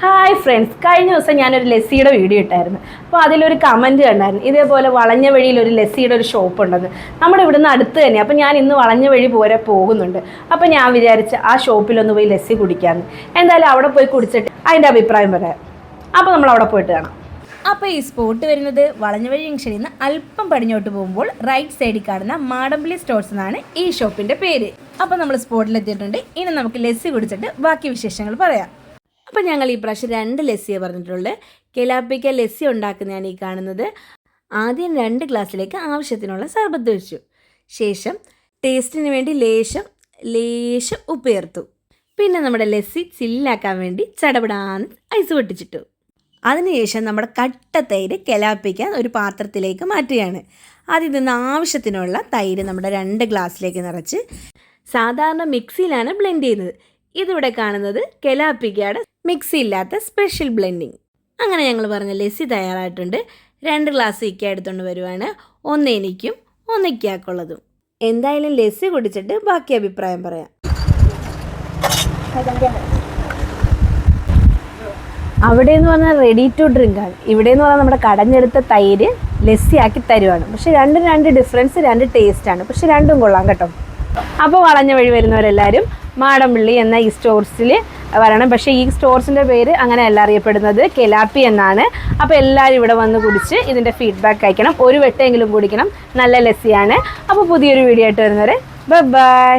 Hi friends, കഴിഞ്ഞ ദിവസം ഞാനൊരു ലസ്സിയുടെ വീഡിയോ ഇട്ടായിരുന്നു. അപ്പോൾ അതിലൊരു കമൻറ്റ് കണ്ടായിരുന്നു, ഇതേപോലെ വളഞ്ഞ വഴിയിൽ ഒരു ലസ്സിയുടെ ഒരു ഷോപ്പ് ഉണ്ടെന്ന്. നമ്മുടെ ഇവിടുന്ന് അടുത്ത് തന്നെ. അപ്പോൾ ഞാൻ ഇന്ന് വളഞ്ഞ വഴി പോരെ പോകുന്നുണ്ട്. അപ്പോൾ ഞാൻ വിചാരിച്ച് ആ ഷോപ്പിലൊന്ന് പോയി ലസ്സി കുടിക്കാമെന്ന്. എന്തായാലും അവിടെ പോയി കുടിച്ചിട്ട് അതിൻ്റെ അഭിപ്രായം പറയാം. അപ്പോൾ നമ്മൾ അവിടെ പോയിട്ട് കാണാം. അപ്പോൾ ഈ സ്പോട്ട് വരുന്നത് വളഞ്ഞവഴി ജംഗ്ഷനിൽ നിന്ന് അല്പം പടിഞ്ഞോട്ട് പോകുമ്പോൾ റൈറ്റ് സൈഡിൽ കാണുന്ന മാടമ്പള്ളി സ്റ്റോഴ്സ് എന്നാണ് ഈ ഷോപ്പിൻ്റെ പേര്. അപ്പോൾ നമ്മൾ സ്പോട്ടിലെത്തിയിട്ടുണ്ട്. ഇനി നമുക്ക് ലസ്സി കുടിച്ചിട്ട് ബാക്കി വിശേഷങ്ങൾ പറയാം. അപ്പോൾ ഞങ്ങൾ ഈ പ്രാവശ്യം 2 ലസ്സിയെ പറഞ്ഞിട്ടുള്ളത്. കെലാപ്പിക്ക ലസ്സി ഉണ്ടാക്കുന്നതാണ് ഈ കാണുന്നത്. ആദ്യം 2 ഗ്ലാസ്സിലേക്ക് ആവശ്യത്തിനുള്ള സർബത്ത് ഒഴിച്ചു. ശേഷം ടേസ്റ്റിന് വേണ്ടി ലേശം ഉപ്പ് ചേർത്തു. പിന്നെ നമ്മുടെ ലസ്സി ചില്ലാക്കാൻ വേണ്ടി ചടപടാന്ന് ഐസ് പൊട്ടിച്ചിട്ടു. അതിനുശേഷം നമ്മുടെ കട്ട തൈര് കെലാപ്പിക്കാൻ ഒരു പാത്രത്തിലേക്ക് മാറ്റുകയാണ്. അതിൽ നിന്ന് ആവശ്യത്തിനുള്ള തൈര് നമ്മുടെ 2 ഗ്ലാസ്സിലേക്ക് നിറച്ച് സാധാരണ മിക്സിയിലാണ് ബ്ലെൻഡ് ചെയ്യുന്നത്. ഇതിവിടെ കാണുന്നത് കെലാപ്പിക്കയുടെ മിക്സി ഇല്ലാത്ത സ്പെഷ്യൽ ബ്ലെൻഡിങ്. അങ്ങനെ ഞങ്ങൾ പറഞ്ഞ ലസ്സി തയ്യാറായിട്ടുണ്ട്. 2 ഗ്ലാസ് ഇക്ക എടുത്തുകൊണ്ട് വരുവാണ്. 1 എനിക്കും 1 ഇക്കാക്കുള്ളതും. എന്തായാലും ലസ്സി കുടിച്ചിട്ട് ബാക്കി അഭിപ്രായം പറയാം. അവിടെ എന്ന് പറഞ്ഞാൽ റെഡി ടു ഡ്രിങ്ക് ആണ്. ഇവിടെ എന്ന് പറഞ്ഞാൽ നമ്മുടെ കടഞ്ഞെടുത്ത തൈര് ലസ്സിയാക്കി തരുവാണ്. പക്ഷെ 2 ഡിഫറൻസ്, 2 ടേസ്റ്റാണ്. പക്ഷെ 2ഉം കൊള്ളാം കേട്ടോ. അപ്പോൾ വളഞ്ഞ വഴി വരുന്നവരെല്ലാവരും മാടമ്പള്ളി എന്ന ഈ സ്റ്റോർസിൽ വരണം. പക്ഷേ ഈ സ്റ്റോർസിൻ്റെ പേര് അങ്ങനെയല്ല അറിയപ്പെടുന്നത്, കെലാപ്പി എന്നാണ്. അപ്പോൾ എല്ലാവരും ഇവിടെ വന്ന് കുടിച്ച് ഇതിൻ്റെ ഫീഡ്ബാക്ക് അയക്കണം. ഒരു വട്ടമെങ്കിലും കുടിക്കണം. നല്ല ലസ്സിയാണ്. അപ്പോൾ പുതിയൊരു വീഡിയോ ആയിട്ട് വരുന്നവരെ ബൈ.